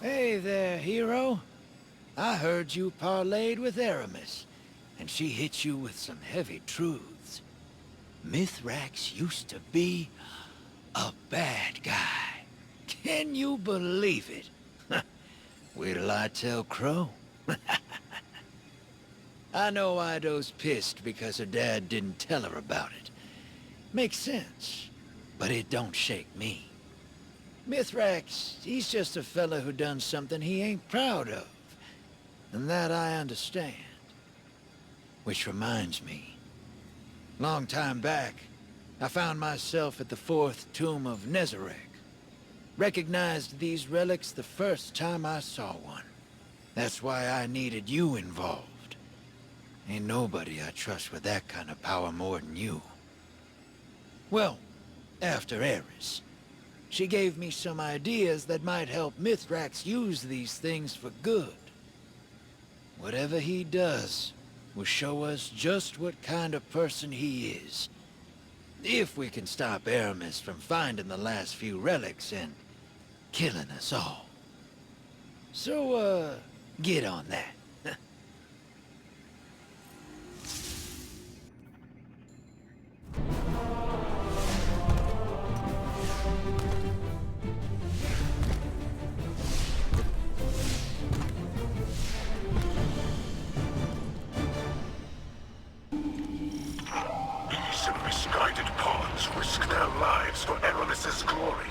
Hey there, hero. I heard you parlayed with Aramis, and she hit you with some heavy truths. Mithrax used to be a bad guy. Can you believe it? Wait till I tell Crow. I know Eido's pissed because her dad didn't tell her about it. Makes sense, but it don't shake me. Mithrax, he's just a fella who done something he ain't proud of. And that I understand. Which reminds me. Long time back, I found myself at the fourth tomb of Nezarec. Recognized these relics the first time I saw one. That's why I needed you involved. Ain't nobody I trust with that kind of power more than you. Well, after Eris. She gave me some ideas that might help Mithrax use these things for good. Whatever he does will show us just what kind of person he is. If we can stop Aramis from finding the last few relics and killing us all. So, get on that. Misguided pawns risk their lives for Aramis's glory.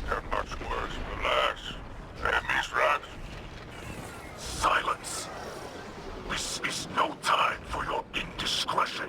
They're much worse. Relax. Mithrax. Silence. This is no time for your indiscretion.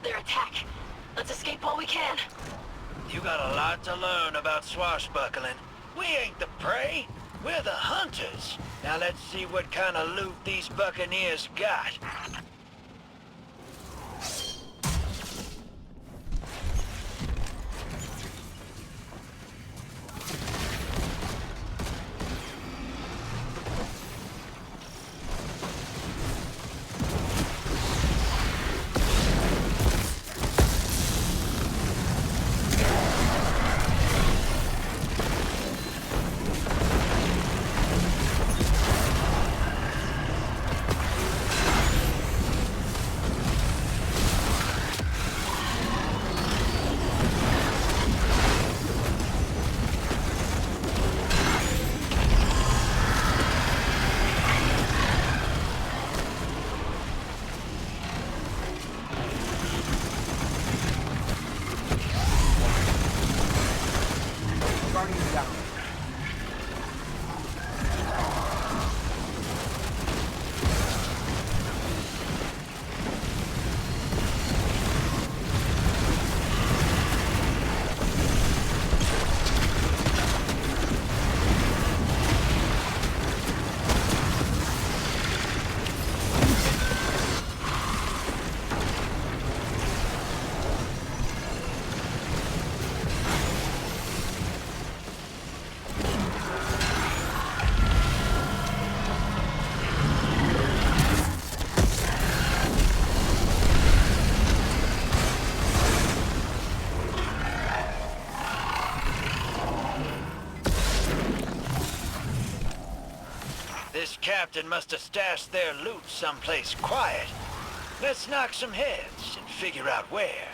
Their attack. Let's escape while we can. You got a lot to learn about swashbuckling. We ain't the prey, we're the hunters. Now let's see what kind of loot these buccaneers got. captain must have stashed their loot someplace quiet. Let's knock some heads and figure out where.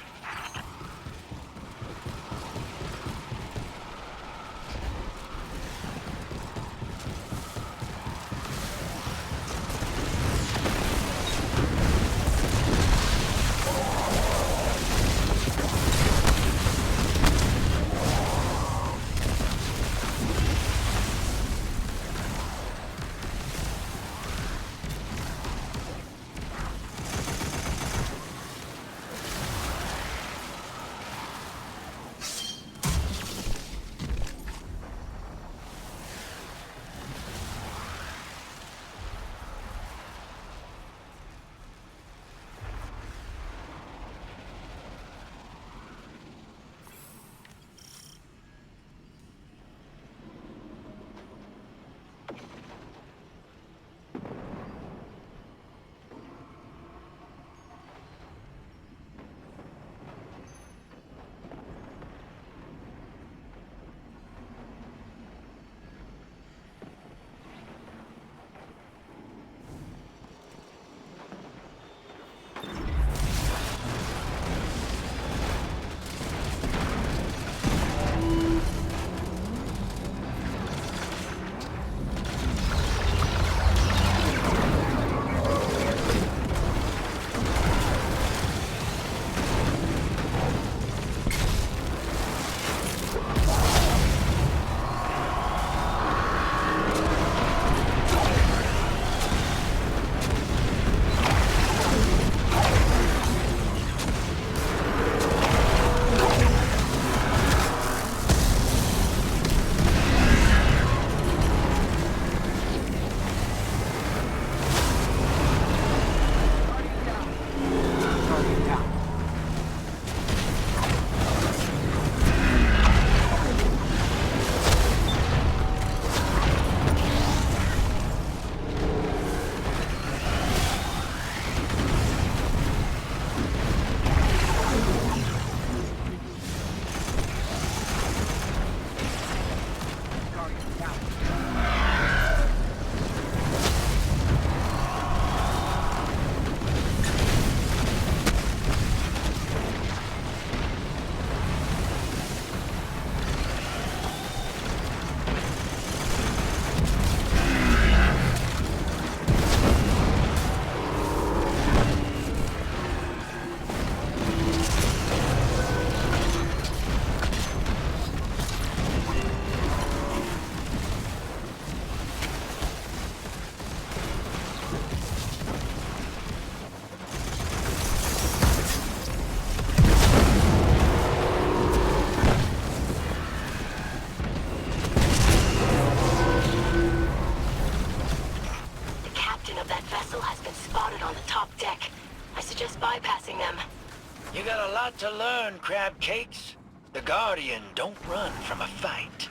You got a lot to learn, crab cakes. The Guardian don't run from a fight.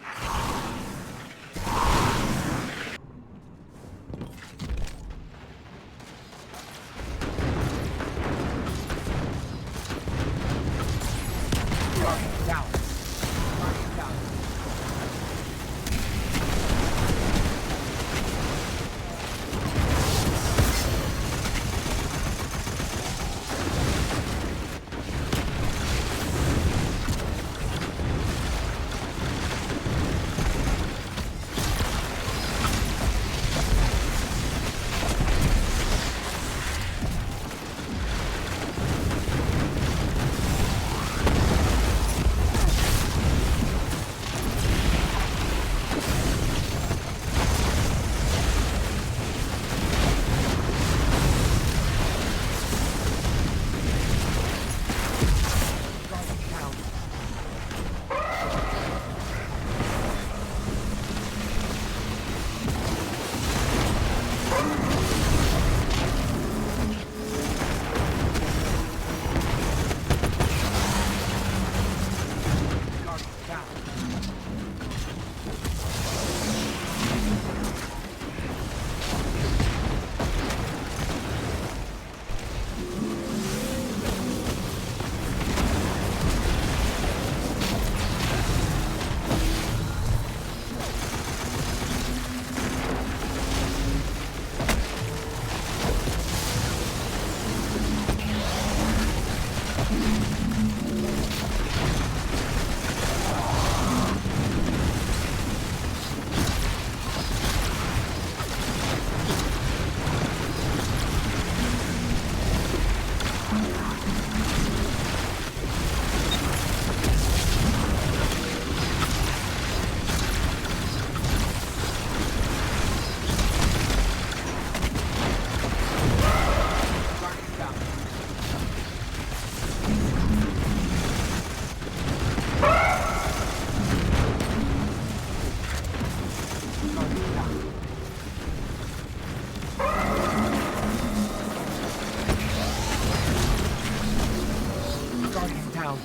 Guardian down.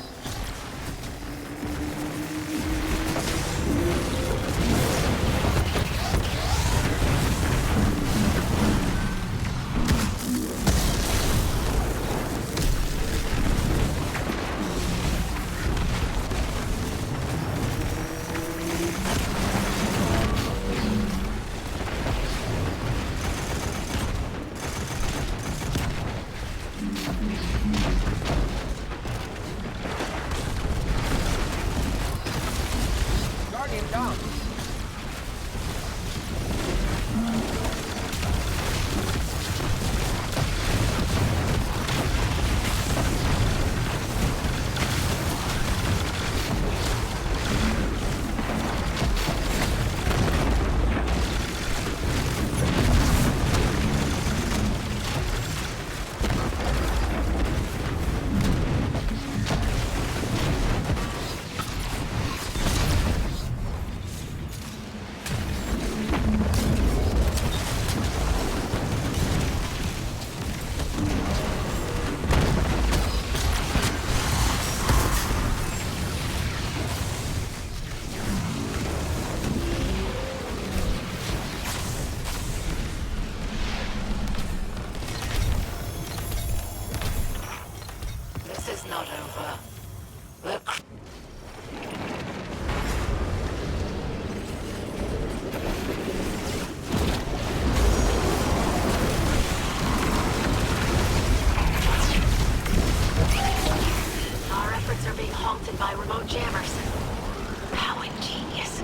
Guardian down. This is not over. The Our efforts are being halted by remote jammers. How ingenious.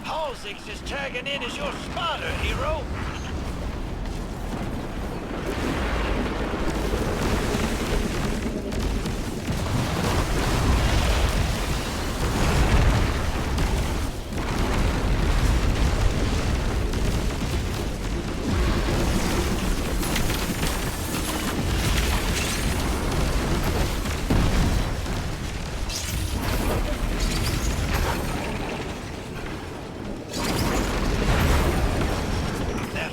Halsey's just tagging in as your spotter, hero. Now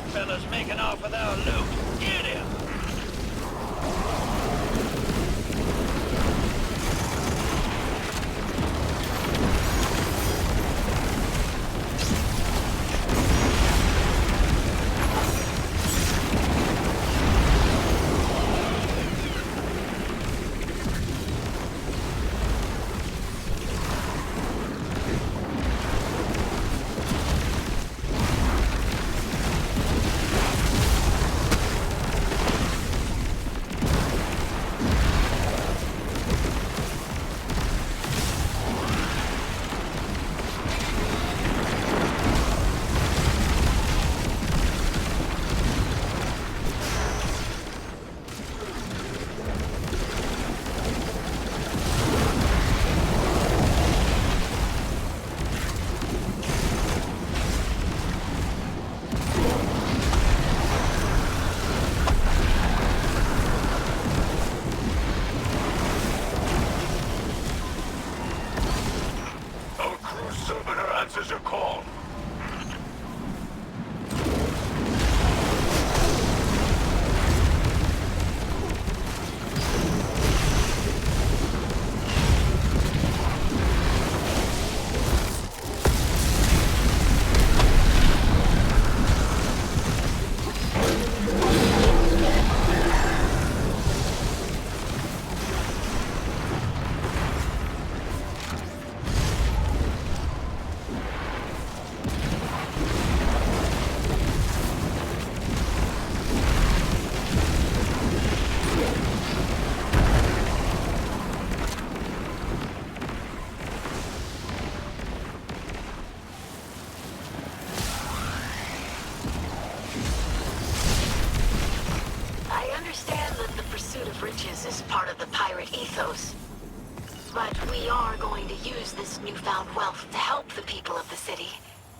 But we are going to use this newfound wealth to help the people of the city,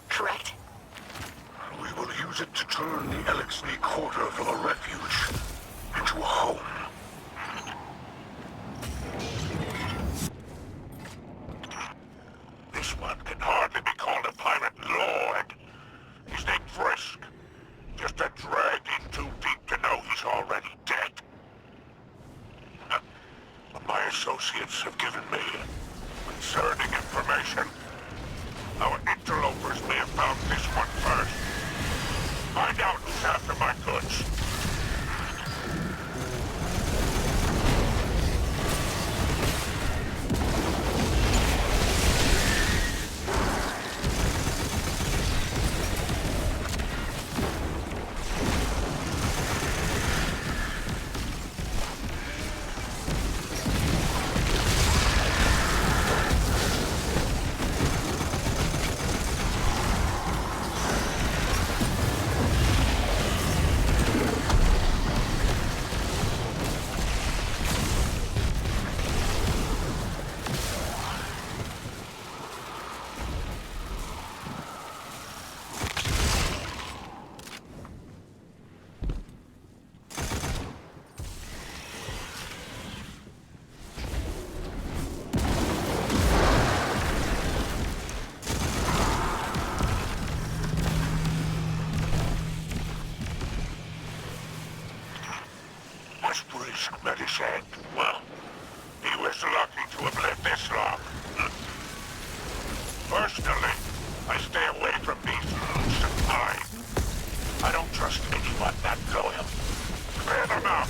correct? We will use it to turn the Elixir Quarter from a refuge into a home. This one can hardly be called a pirate lord. He's named Frisk. Just a drag in too deep to know he's already dead. But my associates have given me concerning information. Our interlopers may have found this one first. Find out who's after my goods. Met his end. Well, he was lucky to have lived this long. Personally, I stay away from these loose minds. I don't trust anyone that loyal. Clear them out.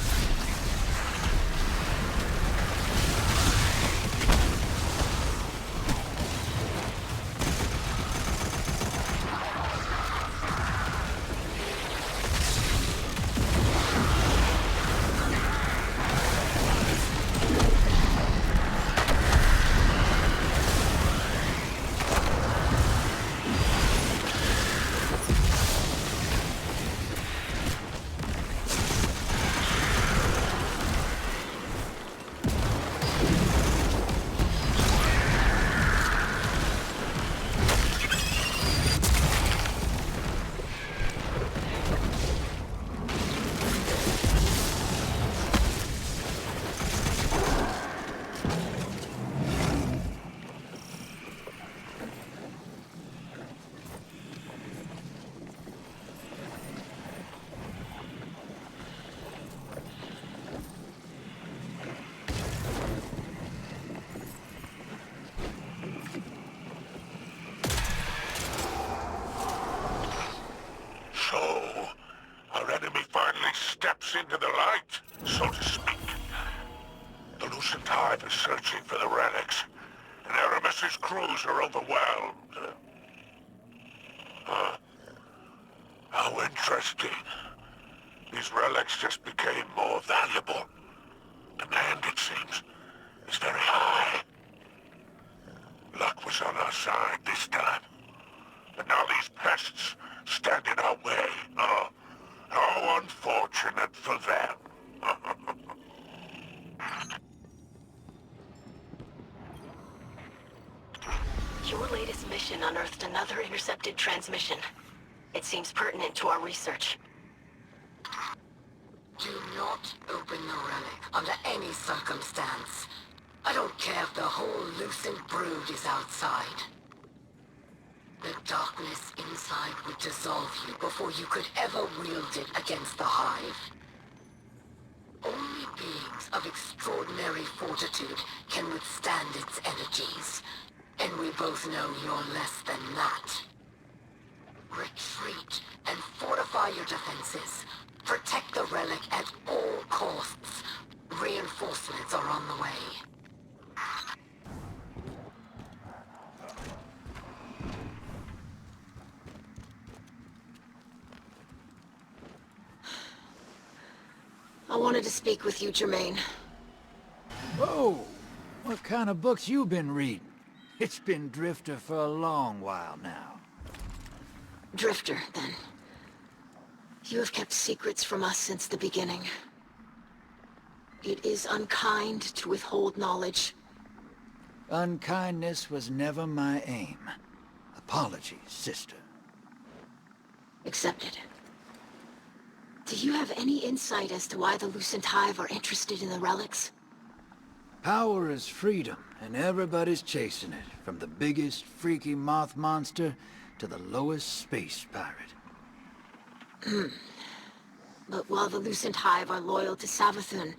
Into the light, so to speak. The Lucent Hive is searching for the relics, and Aramis's crews are overwhelmed. How interesting. These relics just became more valuable. Demand, it seems, is very high. Luck was on our side this time, but now these pests stand in our way. How unfortunate for them. Your latest mission unearthed another intercepted transmission. It seems pertinent to our research. Do not open the relic under any circumstance. I don't care if the whole Lucent brood is outside. The darkness inside would dissolve you before you could ever wield it against the Hive. Only beings of extraordinary fortitude can withstand its energies, and we both know you're less than that. Retreat and fortify your defenses. Protect the relic at all costs. Reinforcements are on the way. I wanted to speak with you, Jermaine. Whoa! What kind of books you been reading? It's been Drifter for a long while now. Drifter, then. You have kept secrets from us since the beginning. It is unkind to withhold knowledge. Unkindness was never my aim. Apologies, sister. Accepted. Do you have any insight as to why the Lucent Hive are interested in the relics? Power is freedom, and everybody's chasing it, from the biggest freaky moth monster to the lowest space pirate. But while the Lucent Hive are loyal to Savathun,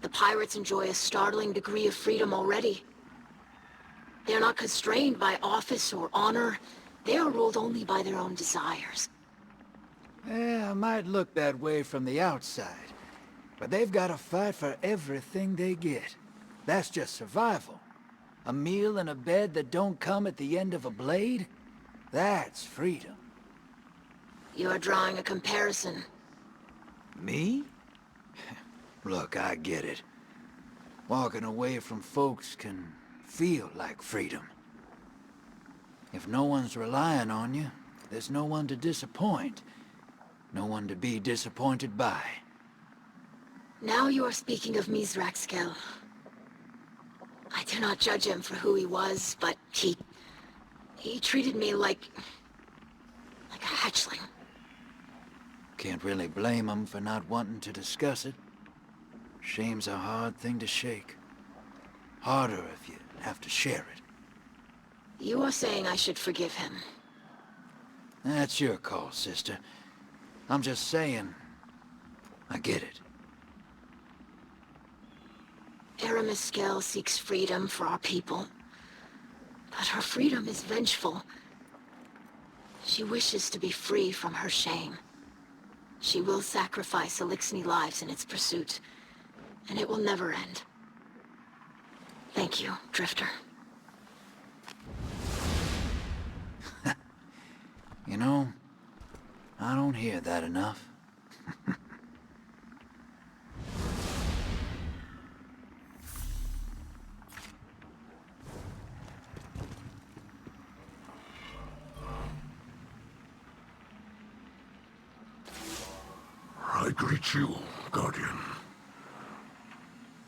the pirates enjoy a startling degree of freedom already. They are not constrained by office or honor. They are ruled only by their own desires. Yeah, it might look that way from the outside, but they've got to fight for everything they get. That's just survival. A meal and a bed that don't come at the end of a blade? That's freedom. You are drawing a comparison. Me? Look, I get it. Walking away from folks can feel like freedom. If no one's relying on you, there's no one to disappoint. No one to be disappointed by. Now you are speaking of Mithrax. I do not judge him for who he was, but he treated me like a hatchling. Can't really blame him for not wanting to discuss it. Shame's a hard thing to shake. Harder if you have to share it. You are saying I should forgive him. That's your call, sister. I'm just saying, I get it. Aramis seeks freedom for our people, but her freedom is vengeful. She wishes to be free from her shame. She will sacrifice Elixni lives in its pursuit, and it will never end. Thank you, Drifter. You know, I don't hear that enough. I greet you, Guardian.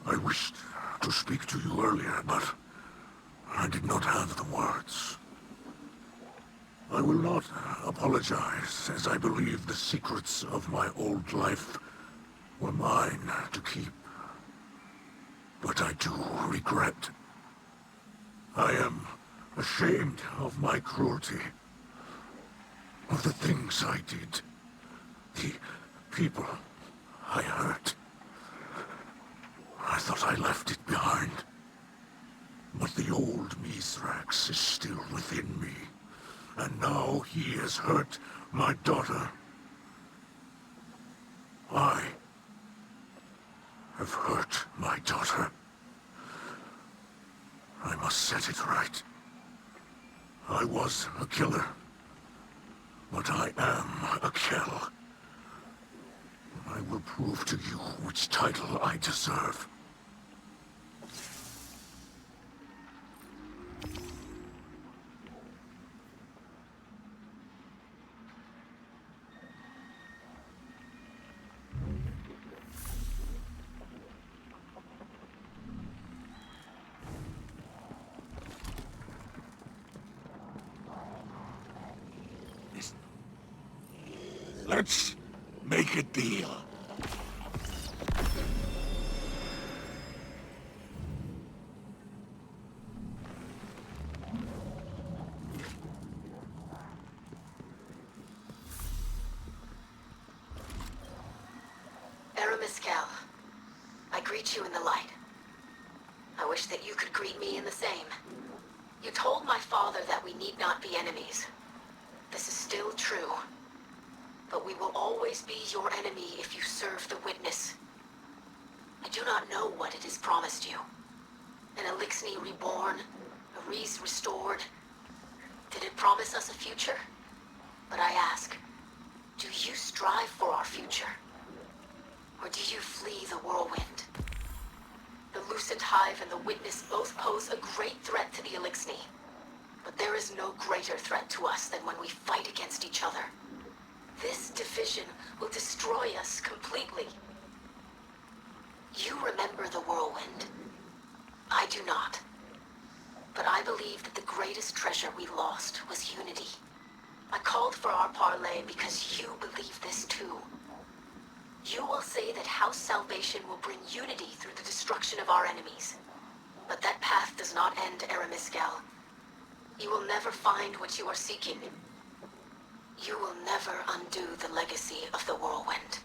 I wished to speak to you earlier, but I did not have the words. I will not apologize, as I believe the secrets of my old life were mine to keep. But I do regret. I am ashamed of my cruelty, of the things I did, the people I hurt. I thought I left it behind. But the old Mithrax is still within me. And now he has hurt my daughter. I have hurt my daughter. I must set it right. I was a killer, but I am a kill. I will prove to you which title I deserve. Let's make a deal. Aramis, I greet you in the light. I wish that you could greet me in the same. You told my father that we need not be enemies. This is still true. But we will always be your enemy if you serve the Witness. I do not know what it has promised you. An Elixni reborn, a Reese restored. Did it promise us a future? But I ask, do you strive for our future? Or do you flee the whirlwind? The Lucent Hive and the Witness both pose a great threat to the Elixni. But there is no greater threat to us than when we fight against each other. This division will destroy us completely. You remember the whirlwind. I do not. But I believe that the greatest treasure we lost was unity. I called for our parlay because you believe this too. You will say that House Salvation will bring unity through the destruction of our enemies. But that path does not end, Eramiscal. You will never find what you are seeking. You will never undo the legacy of the Whirlwind.